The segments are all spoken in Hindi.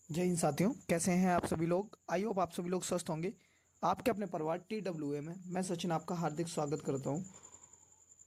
जय हिंद साथियों, कैसे हैं आप सभी लोग। आई होप आप सभी लोग स्वस्थ होंगे। आपके अपने परिवार TWA में मैं सचिन आपका हार्दिक स्वागत करता हूं।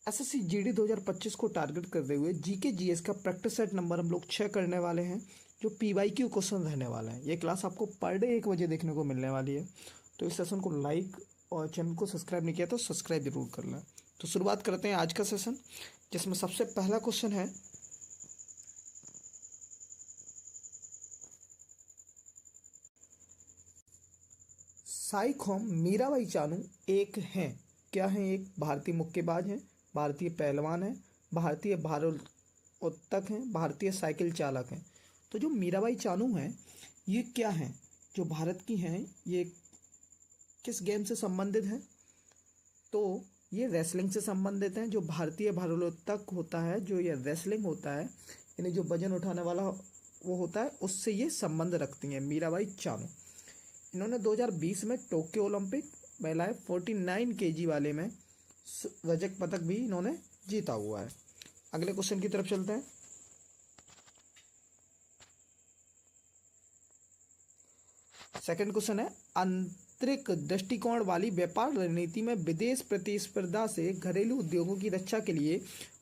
SSC GD 2025 को टारगेट करते हुए जीके जीएस का प्रैक्टिस सेट नंबर हम लोग 6 करने वाले हैं, जो PYQ क्वेश्चन रहने वाला है। ये क्लास आपको पर डे 1 बजे देखने को मिलने वाली है। तो इस सेशन को लाइक और चैनल को सब्सक्राइब नहीं किया तो सब्सक्राइब जरूर कर लें। तो शुरुआत करते हैं आज का सेशन, जिसमें सबसे पहला क्वेश्चन है, साइखोम मीराबाई चानू एक हैं। क्या हैं? एक भारतीय मुक्केबाज हैं, भारतीय पहलवान हैं, भारतीय भारोत्तोलक हैं, भारतीय साइकिल चालक हैं। तो जो मीराबाई चानू हैं, ये क्या हैं? जो भारत की हैं, ये किस गेम से संबंधित हैं? तो ये रेसलिंग से संबंधित हैं। जो भारतीय भारोत्तोलक होता है, जो ये रेसलिंग होता है, यानी जो वजन उठाने वाला वो होता है, उससे ये संबंध रखती हैं मीराबाई चानू। इन्होंने 2020 में टोक्यो ओलंपिक महिलाएं 49 केजी वाले में रजत पदक भी इन्होंने जीता हुआ है। अगले क्वेश्चन की तरफ चलते हैं। सेकंड क्वेश्चन है, आंतरिक दृष्टिकोण वाली व्यापार रणनीति में विदेश प्रतिस्पर्धा से घरेलू उद्योगों की रक्षा के लिए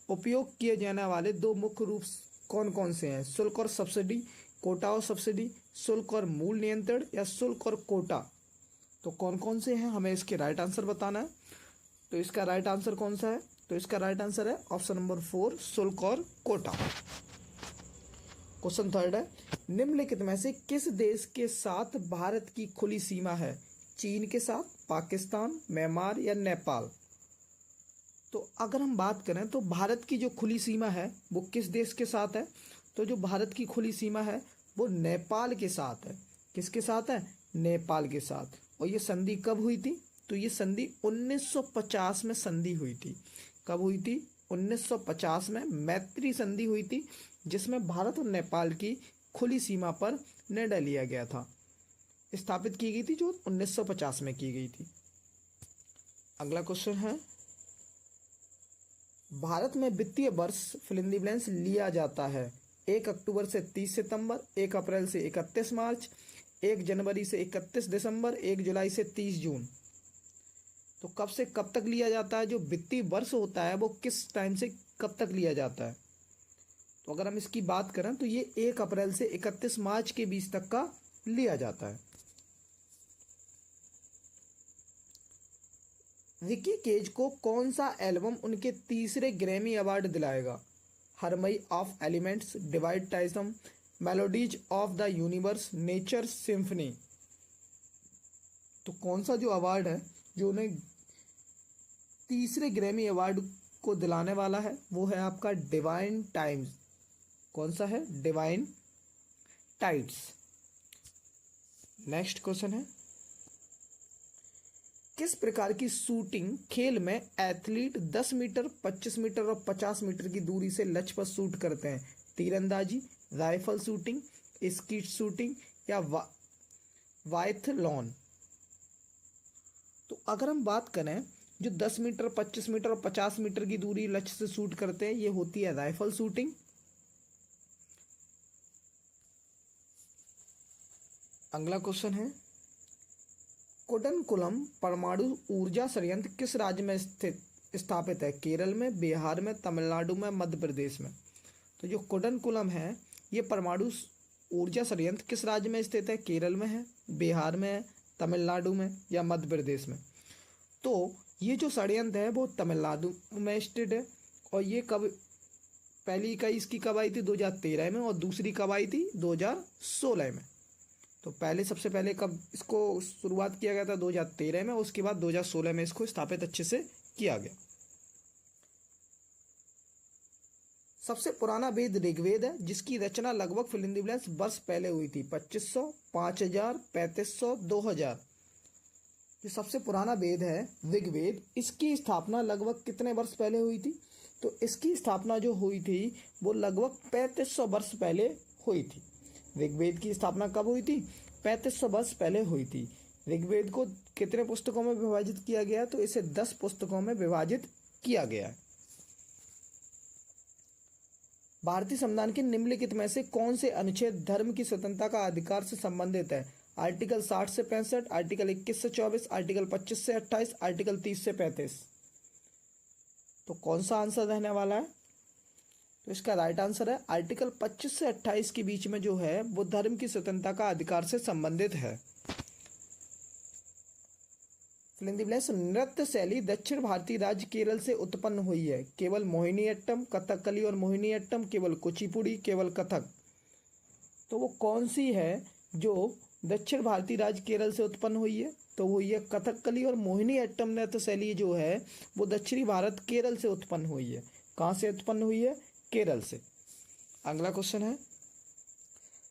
उपयोग किए जाने वाले दो मुख्य रूप कौन कौन से हैं? शुल्क और सब्सिडी, कोटा और सब्सिडी, शुल्क और मूल नियंत्रण, या शुल्क और कोटा। तो कौन कौन से हैं, हमें इसके राइट आंसर बताना है। तो इसका राइट आंसर कौन सा है? तो इसका राइट आंसर है ऑप्शन नंबर 4, शुल्क और कोटा। क्वेश्चन थर्ड है, निम्नलिखित में से किस देश के साथ भारत की खुली सीमा है? चीन के साथ, पाकिस्तान, म्यांमार या नेपाल। तो अगर हम बात करें तो भारत की जो खुली सीमा है वो किस देश के साथ है? तो जो भारत की खुली सीमा है वो नेपाल के साथ है। किसके साथ है? नेपाल के साथ। और ये संधि कब हुई थी? तो ये संधि 1950 में संधि हुई थी। कब हुई थी? 1950 में मैत्री संधि हुई थी, जिसमें भारत और नेपाल की खुली सीमा पर निर्णय लिया गया था, स्थापित की गई थी, जो 1950 में की गई थी। अगला क्वेश्चन है, भारत में वित्तीय वर्ष फिल इन द ब्लैंक्स लिया जाता है 1 अक्टूबर से 30 सितंबर, 1 अप्रैल से 31 मार्च, 1 जनवरी से 31 दिसंबर, 1 जुलाई से 30 जून। तो कब से कब तक लिया जाता है? जो वित्तीय वर्ष होता है वो किस टाइम से कब तक लिया जाता है? तो अगर हम इसकी बात करें तो ये 1 अप्रैल से 31 मार्च के बीच तक का लिया जाता है। रिकी केज को कौन सा एल्बम उनके तीसरे ग्रैमी अवार्ड दिलाएगा? Harmony of Elements, Divine Tides, Melodies of the Universe, Nature Symphony. तो कौन सा जो अवार्ड है जो उन्हें तीसरे ग्रैमी अवार्ड को दिलाने वाला है, वो है आपका डिवाइन टाइम्स। कौन सा है? Divine tides. नेक्स्ट क्वेश्चन है, किस प्रकार की शूटिंग खेल में एथलीट 10 मीटर, 25 मीटर और 50 मीटर की दूरी से लक्ष्य पर शूट करते हैं? तीरंदाजी, राइफल शूटिंग, स्कीट शूटिंग या वाइथलॉन। तो अगर हम बात करें, जो 10 मीटर, 25 मीटर और 50 मीटर की दूरी लक्ष्य से शूट करते हैं, ये होती है राइफल शूटिंग। अगला क्वेश्चन है, कुडनकुलम परमाणु ऊर्जा संयंत्र किस राज्य में स्थापित है? केरल में, बिहार में, तमिलनाडु में, मध्य प्रदेश में। तो जो कुडनकुलम है, ये परमाणु ऊर्जा संयंत्र किस राज्य में स्थित है? केरल में है, बिहार में है, तमिलनाडु में या मध्य प्रदेश में। तो ये जो संयंत्र है वो तमिलनाडु में स्थित है। और ये कब, पहली इकाई इसकी कब आई थी? 2013 में, और दूसरी कब आई थी? 2016 में। तो पहले, सबसे पहले कब इसको शुरुआत किया गया था? 2013 में। उसके बाद 2016 में इसको स्थापित अच्छे से किया गया। सबसे पुराना वेद ऋग्वेद है, जिसकी रचना लगभग फिल इन द ब्लैंक्स वर्ष पहले हुई थी। 2500, 5000, 3500, 2000। जो सबसे पुराना वेद है ऋग्वेद, इसकी स्थापना लगभग कितने वर्ष पहले हुई थी? तो इसकी स्थापना जो हुई थी वो लगभग 3500 वर्ष पहले हुई थी। ऋग्वेद की स्थापना कब हुई थी? 3500 वर्ष पहले हुई थी। ऋग्वेद को कितने पुस्तकों में विभाजित किया गया? तो इसे 10 पुस्तकों में विभाजित किया गया है। भारतीय संविधान के निम्नलिखित में से कौन से अनुच्छेद धर्म की स्वतंत्रता का अधिकार से संबंधित है? आर्टिकल 60 से 65, आर्टिकल 21 से 24, आर्टिकल 25 से 28, आर्टिकल 30 से 35। तो कौन सा आंसर रहने वाला है? तो इसका राइट आंसर है आर्टिकल 25 से 28 के बीच में जो है वो धर्म की स्वतंत्रता का अधिकार से संबंधित है। नृत्य शैली दक्षिण भारतीय राज्य केरल से उत्पन्न हुई है। केवल मोहिनीअट्टम, कथकली और मोहिनीअट्टम, केवल कुचिपुड़ी, केवल कथक। तो वो कौन सी है जो दक्षिण भारतीय राज्य केरल से उत्पन्न हुई है? तो वो ये कथकली और मोहिनीअट्टम नृत्य शैली जो है वो दक्षिणी भारत केरल से उत्पन्न हुई है। कहाँ से उत्पन्न हुई है? केरल से। अगला क्वेश्चन है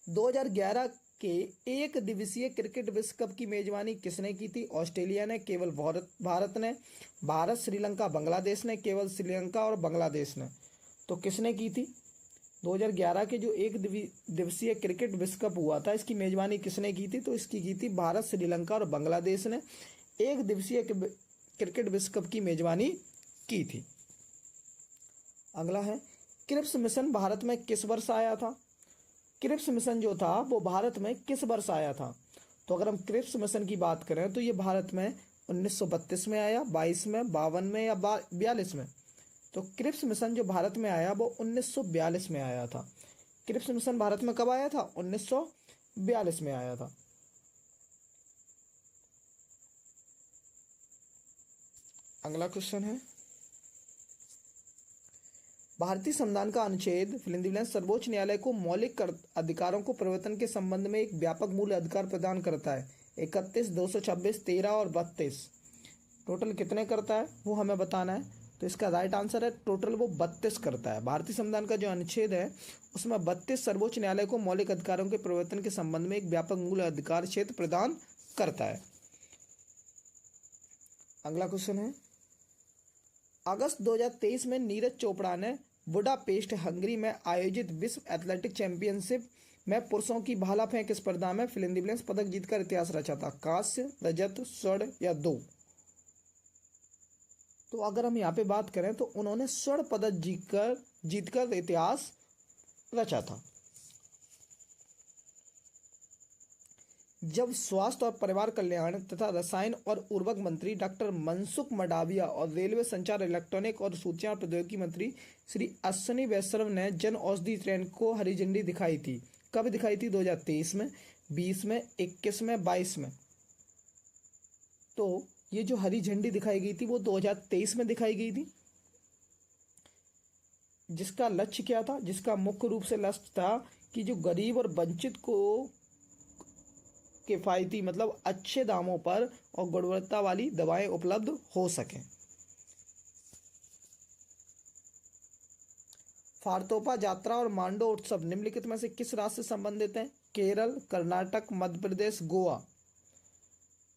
2011 के एक दिवसीय क्रिकेट विश्व कप की मेजबानी किसने की थी? ऑस्ट्रेलिया ने, केवल भारत ने, भारत, श्रीलंका, बांग्लादेश ने, केवल श्रीलंका और बांग्लादेश ने। तो किसने की थी? 2011 के जो एक दिवसीय क्रिकेट विश्व कप हुआ था इसकी मेजबानी किसने की थी? तो इसकी की थी भारत, श्रीलंका और बांग्लादेश ने एक दिवसीय क्रिकेट विश्व कप की मेजबानी की थी। अगला है क्रिप्स मिशन भारत में किस वर्ष आया था? क्रिप्स मिशन जो था वो भारत में किस वर्ष आया था? तो अगर हम क्रिप्स मिशन की बात करें तो ये भारत में 1932 में आया, 22 में, 52 में या 42 में। तो क्रिप्स मिशन जो भारत में आया वो 1942 में आया था। क्रिप्स मिशन भारत में कब आया था? 1942 में आया था। अगला क्वेश्चन है भारतीय संविधान का अनुच्छेद सर्वोच्च न्यायालय को मौलिक अधिकारों को परिवर्तन के संबंध में एक व्यापक मूल अधिकार प्रदान करता है। 31, 226, 13 और 32 टोटल कितने करता है वो हमें बताना है। तो इसका राइट आंसर है टोटल वो 32 करता है। भारतीय संविधान का जो अनुच्छेद है उसमें 32 सर्वोच्च न्यायालय को मौलिक अधिकारों के परिवर्तन के संबंध में एक व्यापक मूल अधिकार क्षेत्र प्रदान करता है। अगला क्वेश्चन है अगस्त 2023 में नीरज चोपड़ा ने बुडापेस्ट हंगरी में आयोजित विश्व एथलेटिक चैंपियनशिप में पुरुषों की भाला फेंक स्पर्धा में पदक जीतकर इतिहास रचा था। कांस्य, रजत, स्वर्ण या 2? तो अगर हम यहाँ पे बात करें तो उन्होंने स्वर्ण पदक जीतकर इतिहास रचा था। जब स्वास्थ्य और परिवार कल्याण तथा रसायन और उर्वरक मंत्री डॉक्टर मनसुख मंडाविया और रेलवे, संचार, इलेक्ट्रॉनिक और सूचना प्रौद्योगिकी मंत्री श्री अश्विनी वैष्णव ने जन औषधि ट्रेन को हरी झंडी दिखाई थी। कब दिखाई थी? 2023 में, 20 में, 21 में, 22 में। तो ये जो हरी झंडी दिखाई गई थी वो 2023 में दिखाई गई थी। जिसका लक्ष्य क्या था? जिसका मुख्य रूप से लक्ष्य था कि जो गरीब और वंचित को किफायती मतलब अच्छे दामों पर और गुणवत्ता वाली दवाएं उपलब्ध हो सकें। फारतोपा यात्रा और मांडो उत्सव निम्नलिखित में से किस राज्य से संबंधित हैं? केरल, कर्नाटक, मध्य प्रदेश, गोवा।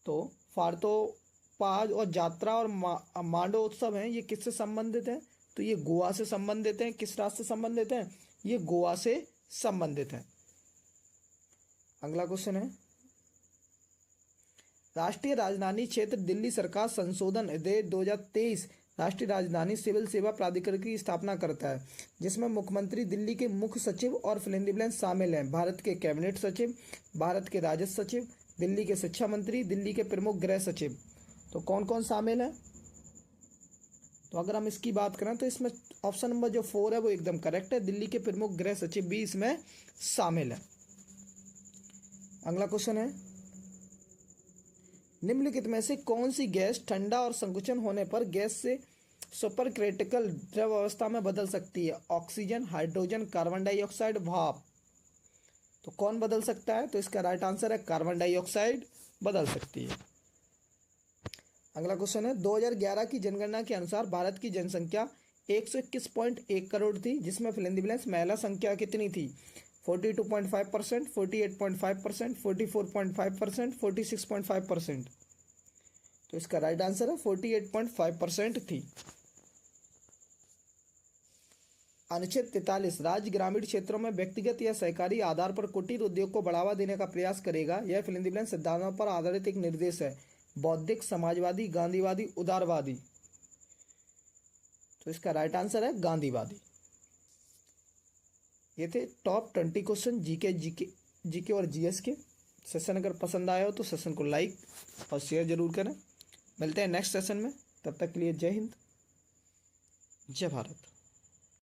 तो फारतोपा और यात्रा और मांडो उत्सव हैं ये किससे संबंधित हैं? तो ये गोवा से संबंधित हैं। किस राज्य से संबंधित हैं? ये गोवा से संबंधित हैं। अगला क्वेश्चन है राष्ट्रीय राजधानी क्षेत्र दिल्ली सरकार संशोधन विधेयक 2023 राष्ट्रीय राजधानी सिविल सेवा प्राधिकरण की स्थापना करता है, जिसमें मुख्यमंत्री, दिल्ली के मुख्य सचिव और शामिल हैं। भारत के कैबिनेट सचिव, भारत के राजस्व सचिव, दिल्ली के शिक्षा मंत्री, दिल्ली के प्रमुख गृह सचिव। तो कौन कौन शामिल है? तो अगर हम इसकी बात करें तो इसमें ऑप्शन नंबर जो 4 है वो एकदम करेक्ट है। दिल्ली के प्रमुख गृह सचिव भी इसमें शामिल है। अगला क्वेश्चन है निम्नलिखित में से कौन सी गैस ठंडा और संकुचन होने पर गैस से सुपर क्रिटिकल द्रव अवस्था में बदल सकती है? ऑक्सीजन, हाइड्रोजन, कार्बन डाइऑक्साइड, भाप। तो कौन बदल सकता है? तो इसका राइट आंसर है कार्बन डाइऑक्साइड बदल सकती है। अगला क्वेश्चन है 2011 की जनगणना के अनुसार भारत की जनसंख्या 121.1 करोड़ थी, जिसमें महिला संख्या कितनी थी? 42.5%, 48.5%, 44.5%, 46.5%। तो इसका राइट आंसर है 48.5% थी। अनुच्छेद 43 राज्य ग्रामीण क्षेत्रों में व्यक्तिगत या सहकारी आधार पर कुटीर उद्योग को बढ़ावा देने का प्रयास करेगा। यह सिद्धांतों पर आधारित एक निर्देश है। बौद्धिक, समाजवादी, गांधीवादी, उदारवादी। तो इसका राइट आंसर है गांधीवादी। ये थे top 20 question GK GK GK और जीएस के। सेशन अगर पसंद आया हो तो सेशन को लाइक और शेयर जरूर करें। मिलते हैं नेक्स्ट सेशन में, तब तक के लिए जय हिंद, जय भारत।